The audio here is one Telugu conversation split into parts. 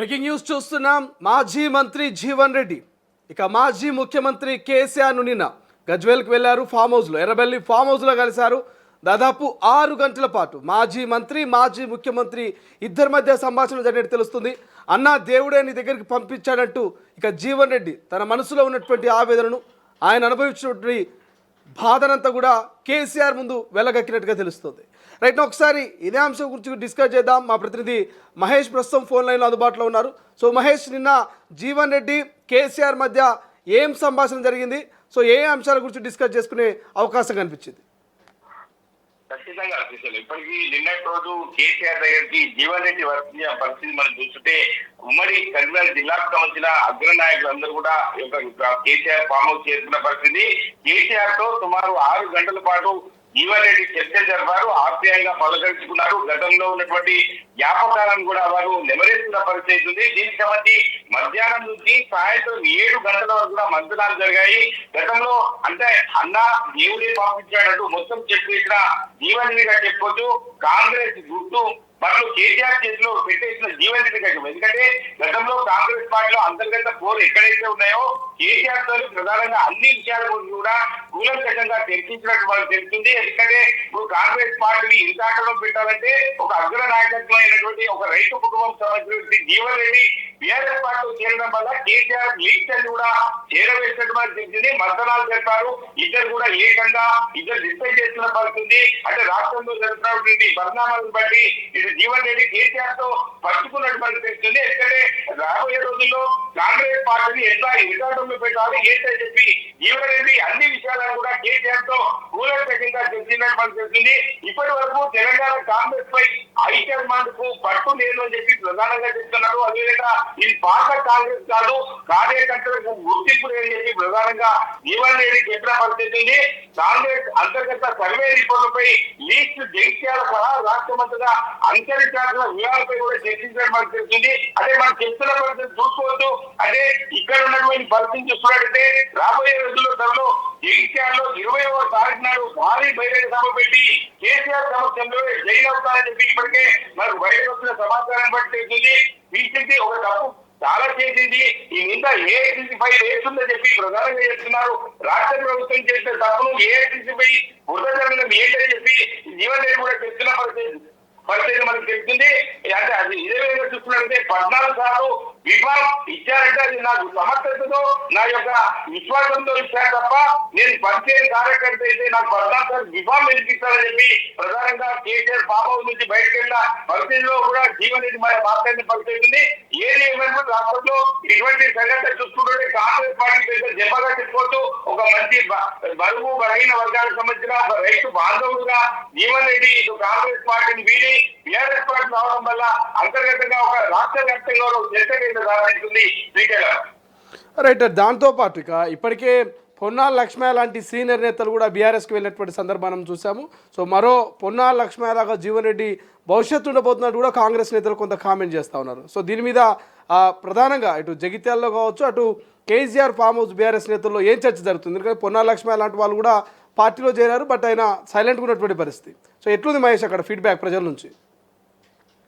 బ్రేకింగ్ న్యూస్ చూస్తున్నాం. మాజీ మంత్రి జీవన్ రెడ్డి ఇక మాజీ ముఖ్యమంత్రి కేసీఆర్ నిన్న గజ్వేల్కి వెళ్లారు. ఫామ్ హౌస్లో, ఎర్రబెల్లి ఫామ్ హౌస్లో కలిశారు. దాదాపు 6 గంటల పాటు మాజీ మంత్రి మాజీ ముఖ్యమంత్రి ఇద్దరి మధ్య సంభాషణ జరిగినట్టు తెలుస్తుంది. అన్న దేవుడే నీ దగ్గరికి పంపించాడంటూ ఇక జీవన్ రెడ్డి తన మనసులో ఉన్నటువంటి ఆవేదనను, ఆయన అనుభవించినటువంటి బాధనంతా కూడా కేసీఆర్ ముందు వెళ్ళగక్కినట్టుగా తెలుస్తుంది. రైట్, ఒకసారి ఇదే అంశం గురించి డిస్కస్ చేద్దాం. మా ప్రతినిధి మహేష్ ప్రస్తుతం ఫోన్ లైన్లో అందుబాటులో ఉన్నారు. సో మహేష్, నిన్న జీవన్ రెడ్డి కేసీఆర్ మధ్య ఏం సంభాషణ జరిగింది? సో ఏ అంశాల గురించి డిస్కస్ చేసుకునే అవకాశం కనిపించింది? ఖచ్చితంగా అసలు ఇప్పటికీ నిన్నటి రోజు కేసీఆర్ దగ్గరికి జీవన్ రెడ్డి వచ్చిన పరిస్థితి మనం చూస్తుంటే ఉమ్మడి కరీంనగర్ జిల్లాకు సంబంధించిన అగ్రనాయకులందరూ కూడా కేసీఆర్ ఫామ్ హౌస్ చేస్తున్న పరిస్థితి. కేసీఆర్ తో సుమారు 6 గంటల పాటు జీవన్ రెడ్డి చర్చలు జరిపారు. ఆప్యాయంగా పలకరించుకున్నారు. గతంలో ఉన్నటువంటి జ్ఞాపకాలను కూడా వారు నెమరేస్తున్న పరిస్థితి ఉంది. దీనికి సంబంధించి మధ్యాహ్నం నుంచి సాయంత్రం 7 గంటల వరకు కూడా మంతనాలు జరిగాయి. గతంలో అంటే అన్న దేవుడే పంపించాడంటూ మొత్తం చెప్పేసిన జీవన్ రెడ్డిగా చెప్పుకోవచ్చు. కాంగ్రెస్ గుర్తు మరియు కేసీఆర్ చేతిలో పెట్టేసిన జీవన్ రెడ్డి గారు. ఎందుకంటే గతంలో కాంగ్రెస్ పార్టీలో అంతర్గత పోరు ఎక్కడైతే ఉన్నాయో కేసీఆర్ తో ప్రధానంగా అన్ని విషయాల గురించి కూడా కూలంకషంగా చర్చించినట్టు మనకు తెలుస్తుంది. ఎందుకంటే ఇప్పుడు కాంగ్రెస్ పార్టీని ఇరుకాటలో పెట్టాలంటే ఒక అగ్ర నాయకత్వమైనటువంటి ఒక రైతు కుటుంబం సంబంధించిన జీవన్ రెడ్డి బీఆర్ఎస్ పార్టీలో చేరడం వల్ల కేసీఆర్ లీస్ట్ అని కూడా చేరవేసినట్టు మనకు తెలిసింది. మంతనాలు చెప్పారు. ఇద్దరు కూడా ఏకంగా ఇద్దరు డిసైడ్ చేస్తున్న పరిస్థితి. అంటే రాష్ట్రంలో జరుగుతున్నటువంటి పరిణామాలను బట్టి ఇది జీవన్ రెడ్డి కేసీఆర్ తో పంచుకున్నట్టు మనకు తెలుస్తుంది. ఎందుకంటే రాబోయే రోజుల్లో కాంగ్రెస్ పార్టీని ఎట్లా ఇరుకాటంలో పెట్టాలి ఏంటని చెప్పి జీవన్ రెడ్డి అన్ని విషయాలను కూడా కేసీఆర్ తో కూలంకషంగా చర్చించినట్టు మనకు తెలుస్తుంది. ఇప్పటి వరకు తెలంగాణ కాంగ్రెస్ పై హైకమాండ్ కు పట్టు లేదు అని చెప్పి ప్రధానంగా చెప్తున్నారు. అదేవిధంగా ఇది పాత కాంగ్రెస్ కాదు, కార్యకర్తలకు గుర్తింపు లేదని చెప్పి ప్రధానంగా జీవన్ రెడ్డి చెప్పిన పరిస్థితి ఉంది. కాంగ్రెస్ అంతర్గత సర్వే రిపోర్టులపై లీస్ట్ జగిత్యాల సహా రాష్ట్రమంతగా అంతరించాల్సిన వ్యూహాలపై కూడా చర్చించడం మనకు తెలుస్తుంది. అదే మనం చెప్తున్న పరిస్థితి చూసుకోవచ్చు. అదే ఇక్కడ ఉన్నటువంటి పరిస్థితి చూసుకున్నట్టయితే రాబోయే రోజుల్లో త్వరలో జగిత్యాలలో 20వ తారీఖు నాడు భారీ బహిరంగ సభ పెట్టి కేసీఆర్ సమక్షంలో జైలు అవుతారని చెప్పి ఇప్పటికే మనకు బయటకు వస్తున్న సమాచారాన్ని బట్టి తెలుస్తుంది. బీజేపీ ఒక తప్పు చాలా చేసింది, ఈ నింద ఏఐసీసీ పై వేస్తుందని చెప్పి ప్రధానంగా చెప్తున్నారు. రాష్ట్ర ప్రభుత్వం చేసిన తప్పును ఏఐసీసీ పై బురద జరగడం ఏంటని చెప్పి జీవన్ రెడ్డి కూడా చెప్తున్న పరిస్థితి మనకు తెలుస్తుంది. అంటే అది ఇదే విధంగా చూసుకున్నట్లయితే 14 సార్లు విభాగం ఇచ్చారంటే అది నాకు సమర్థతతో నా యొక్క విశ్వాసంతో ఇచ్చారు తప్ప నేను పనిచేయని కార్యకర్త అయితే నాకు 14 సార్లు విభాగం ఎదిగిస్తారని చెప్పి ప్రధానంగా కేసీఆర్ ఫామ్ హౌస్ నుంచి బయటకు వెళ్ళిన పరిస్థితిలో కూడా జీవన్ రెడ్డి మాట్లాడిన పరిస్థితి ఉంది. ఏది ఏమైనా రాష్ట్రంలో ఇటువంటి సంఘటన చూసుకుంటుంటే కాంగ్రెస్ పార్టీ పెద్ద జబ్బగా చెప్పుకోవచ్చు. ఒక మంచి బరువు బలహీన వర్గాలకు సంబంధించిన ఒక రైతు బాంధవుడుగా జీవన్ రెడ్డి ఇటు కాంగ్రెస్ పార్టీని వీడి బీఆర్ఎస్ పార్టీ రావడం వల్ల అంతర్గతంగా ఒక రాష్ట్ర వ్యాప్తంగా చర్చ రాబోతుంది. రైట్, దాంతో పాటు ఇక ఇప్పటికే పొన్నాల లక్ష్మయ్య లాంటి సీనియర్ నేతలు కూడా బీఆర్ఎస్కి వెళ్ళినటువంటి సందర్భాన్ని చూసాము. సో మరో పొన్నాల లక్ష్మయ్య లాగా జీవన్ రెడ్డి భవిష్యత్తు ఉండబోతున్నట్టు కూడా కాంగ్రెస్ నేతలు కొంత కామెంట్ చేస్తూ ఉన్నారు. సో దీని మీద ప్రధానంగా ఇటు జగిత్యాలలో కావచ్చు, అటు కేసీఆర్ ఫామ్ హౌస్ బీఆర్ఎస్ నేతల్లో ఏం చర్చ జరుగుతుంది? ఎందుకంటే పొన్నాల లక్ష్మయ్య లాంటి వాళ్ళు కూడా పార్టీలో చేరారు, బట్ ఆయన సైలెంట్గా ఉన్నటువంటి పరిస్థితి. సో ఎట్లుంది మహేష్ అక్కడ ఫీడ్బ్యాక్ ప్రజల నుంచి?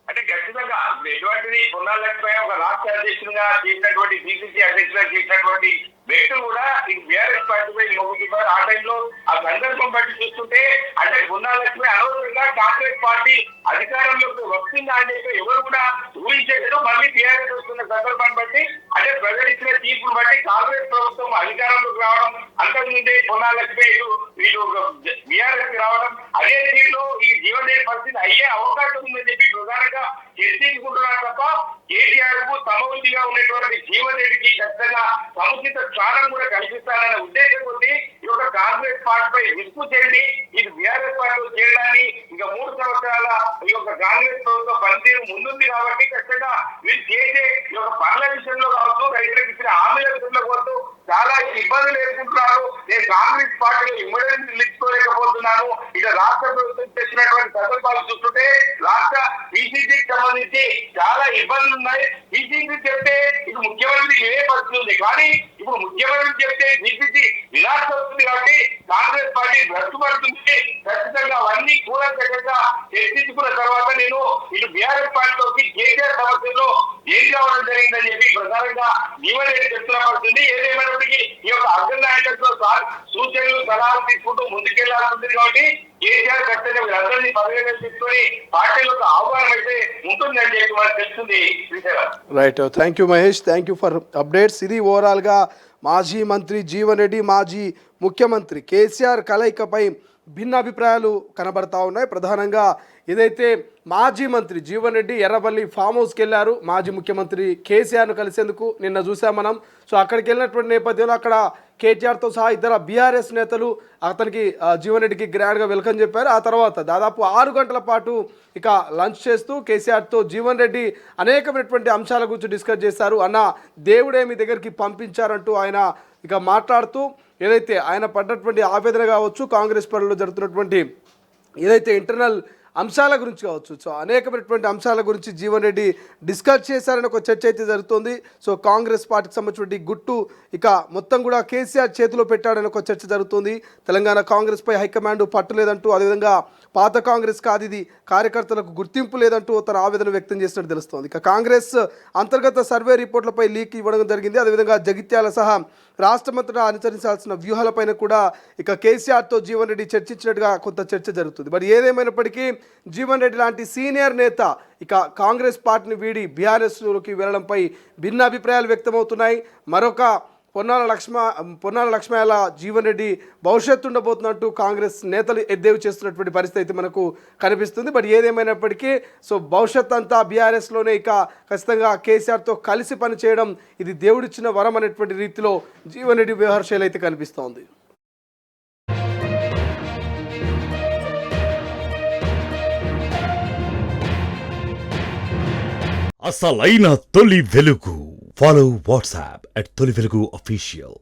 అంటే ఖచ్చితంగా ఎటువంటిది పొన్నాల లక్ష్మయ్య ఒక రాష్ట్ర అధ్యక్షుడిగా చేసినటువంటి బీసీసీ అధ్యక్షుడిగా చేసినటువంటి వ్యక్తులు కూడా ఈ బీఆర్ఎస్ పార్టీపై మొగ్గుతున్నారు. ఆ టైంలో ఆ సందర్భం బట్టి చూస్తుంటే అంటే పొన్నాల లక్ష్మయ్య అనవసరంగా కాంగ్రెస్ పార్టీ అధికారంలోకి వస్తుందా అంటే ఎవరు కూడా ఊహించలేదు. మళ్ళీ బీఆర్ఎస్ వస్తున్న సందర్భాన్ని బట్టి అంటే ప్రజలు ఇచ్చిన తీర్పును బట్టి కాంగ్రెస్ ప్రభుత్వం అధికారంలోకి రావడం, అంతకుముందే పొన్నాల లక్ష్మయ్య వీళ్ళు బీఆర్ఎస్ రావడం, అదే తీరులో ఈ జీవన్ రెడ్డి పరిస్థితి అయ్యే అవకాశం ఉందని చెప్పి ప్రధానంగా చర్చించుకుంటున్నారు తప్ప కేసీఆర్ కు సమవుద్దిగా ఉన్నటువంటి జీవన్ రెడ్డికి ఖచ్చితంగా సముచిత స్థానం కూడా కల్పిస్తారనే ఉద్దేశం కొద్ది ఈ యొక్క కాంగ్రెస్ పార్టీపై విసుగు చేయండి. ఇది బీఆర్ఎస్ పార్టీలో చేయడాన్ని ఇంకా 3 సంవత్సరాల ఈ యొక్క కాంగ్రెస్ ప్రభుత్వ పనితీరు ముందుంది కాబట్టి ఖచ్చితంగా వీళ్ళు చేసే ఈ యొక్క పనుల విషయంలో కావచ్చు, రైతులకు ఇచ్చిన హామీల విషయంలో కావచ్చు చాలా ఇబ్బందులు ఎదుర్కొంటున్నారు. నేను కాంగ్రెస్ పార్టీలో ఇమ్మీడియట్ నిలుచుకోలేకపోతున్నాను. ఇక రాష్ట్ర ప్రభుత్వం చేసినటువంటి సందర్భాలు చూస్తుంటే రాష్ట్ర బీసీసీకి సంబంధించి చాలా ఇబ్బందులు ఉన్నాయి. బీసీసీ చెప్తే ఇది ముఖ్యమంత్రి ఏ పరిస్థితి ఉంది, కానీ ఇప్పుడు ముఖ్యమంత్రి చెప్తే బీసీసీ విలాసం వస్తుంది. కాబట్టి కాంగ్రెస్ పార్టీ భ్రష్టుపడుతుంది. ఖచ్చితంగా అవన్నీ కూలంకషంగా చర్చించుకున్న తర్వాత నేను ఇటు బీఆర్ఎస్ పార్టీలోకి కేసీఆర్ సమస్యల్లో ఏం కావడం జరిగిందని చెప్పి ప్రధానంగా జీవన్రెడ్డి చెప్తున్న పరిస్థితి. ఏదేమైనప్పటికీ ఈ యొక్క అగ్రనాయకత్వ సూచనలు సలహాలు తీసుకుంటూ ముందుకెళ్లాల్సింది. కాబట్టి కేసీఆర్ ఖచ్చితంగా వీళ్ళందరినీ పరిగణన తీసుకొని పార్టీలకు ఆహ్వానం అయితే ఉంటుందని చెప్పి మనకు తెలుస్తుంది. Right, thank you Mahesh, thank you for updates. ఇది ఓవరాల్గా మాజీ మంత్రి జీవన్ రెడ్డి, మాజీ ముఖ్యమంత్రి కేసీఆర్ కలయికపై భిన్న అభిప్రాయాలు కనబడతా ఉన్నాయి. ప్రధానంగా ఏదైతే మాజీ మంత్రి జీవన్ రెడ్డి ఎర్రబల్లి ఫామ్ హౌస్కి వెళ్ళారు మాజీ ముఖ్యమంత్రి కేసీఆర్ను కలిసేందుకు, నిన్న చూసాం మనం. సో అక్కడికి వెళ్ళినటువంటి నేపథ్యంలో అక్కడ కేటీఆర్తో సహా ఇద్దరు బీఆర్ఎస్ నేతలు అతనికి జీవన్ రెడ్డికి గ్రాండ్గా వెల్కమ్ చెప్పారు. ఆ తర్వాత దాదాపు 6 గంటల పాటు ఇక లంచ్ చేస్తూ కేసీఆర్తో జీవన్ రెడ్డి అనేకమైనటువంటి అంశాల గురించి డిస్కస్ చేశారు. అన్న దేవుడే మీ దగ్గరికి పంపించారంటూ ఆయన ఇక మాట్లాడుతూ ఏదైతే ఆయన పడ్డటువంటి ఆవేదన కావచ్చు, కాంగ్రెస్ పార్టీలో జరుగుతున్నటువంటి ఏదైతే ఇంటర్నల్ అంశాల గురించి కావచ్చు, సో అనేకమైనటువంటి అంశాల గురించి జీవన్ రెడ్డి డిస్కస్ చేశారని ఒక చర్చ అయితే జరుగుతుంది. సో కాంగ్రెస్ పార్టీకి సంబంధించినటువంటి గుట్టు ఇక మొత్తం కూడా కేసీఆర్ చేతిలో పెట్టాడని ఒక చర్చ జరుగుతుంది. తెలంగాణ కాంగ్రెస్పై హైకమాండ్ పట్టు లేదంటూ, అదేవిధంగా పాత కాంగ్రెస్ కాదు ఇది, కార్యకర్తలకు గుర్తింపు లేదంటూ తన ఆవేదన వ్యక్తం చేసినట్టు తెలుస్తోంది. ఇక కాంగ్రెస్ అంతర్గత సర్వే రిపోర్ట్లపై లీక్ ఇవ్వడం జరిగింది. అదేవిధంగా జగిత్యాల సహా రాష్ట్రమంతటా అనుసరించాల్సిన వ్యూహాలపైన కూడా ఇక కేసీఆర్తో జీవన్ రెడ్డి చర్చించినట్టుగా కొంత చర్చ జరుగుతుంది. మరి ఏదేమైనప్పటికీ జీవన్ రెడ్డి లాంటి సీనియర్ నేత ఇక కాంగ్రెస్ పార్టీని వీడి బీఆర్ఎస్లోకి వెళ్ళడంపై భిన్న అభిప్రాయాలు వ్యక్తమవుతున్నాయి. మరొక పొన్నాల లక్ష్మయ్యల జీవన్ రెడ్డి భవిష్యత్తు ఉండబోతున్నట్టు కాంగ్రెస్ నేతలు ఎద్దేవి చేస్తున్నటువంటి పరిస్థితి అయితే మనకు కనిపిస్తుంది. బట్ ఏదేమైనప్పటికీ సో భవిష్యత్ అంతా బీఆర్ఎస్లోనే ఇక ఖచ్చితంగా కేసీఆర్తో కలిసి పనిచేయడం ఇది దేవుడిచ్చిన వరం అనేటువంటి రీతిలో జీవన్ రెడ్డి వ్యవహార శైలి అయితే కనిపిస్తోంది. అసలైన తొలి వెలుగు. ఫాలో వాట్సాప్ @తొలి వెలుగు official.